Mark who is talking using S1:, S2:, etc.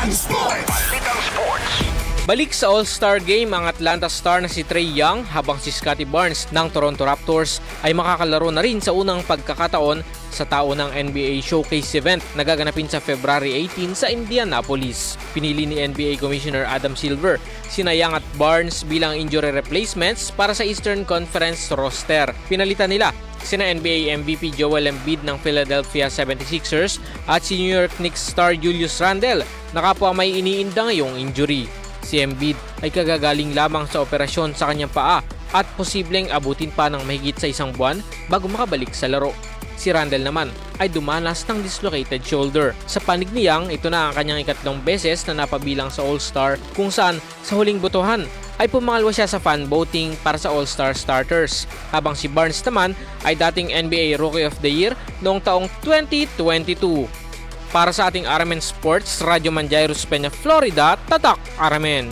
S1: Balitang Sports.
S2: Balik sa All-Star Game ang Atlanta star na si Trae Young habang si Scottie Barnes ng Toronto Raptors ay makakalaro na rin sa unang pagkakataon sa taunang NBA Showcase event na gaganapin sa February 18 sa Indianapolis. Pinili ni NBA Commissioner Adam Silver sina Young at Barnes bilang injury replacements para sa Eastern Conference roster. Pinalitan nila sina NBA MVP Joel Embiid ng Philadelphia 76ers at si New York Knicks star Julius Randle na kapwa may iniinda ngayong injury. Si Embiid ay kagagaling lamang sa operasyon sa kanyang paa at posibleng abutin pa ng mahigit sa isang buwan bago makabalik sa laro. Si Randle naman ay dumanas ng dislocated shoulder. Sa panig ni Young, ito na ang kanyang ikatlong beses na napabilang sa All-Star kung saan sa huling botohan ay pumangalwa siya sa fan voting para sa All-Star starters. Habang si Barnes naman ay dating NBA Rookie of the Year noong taong 2022. Para sa ating RMN Sports, Radyo Manjairos Peña, Florida, Tatak RMN.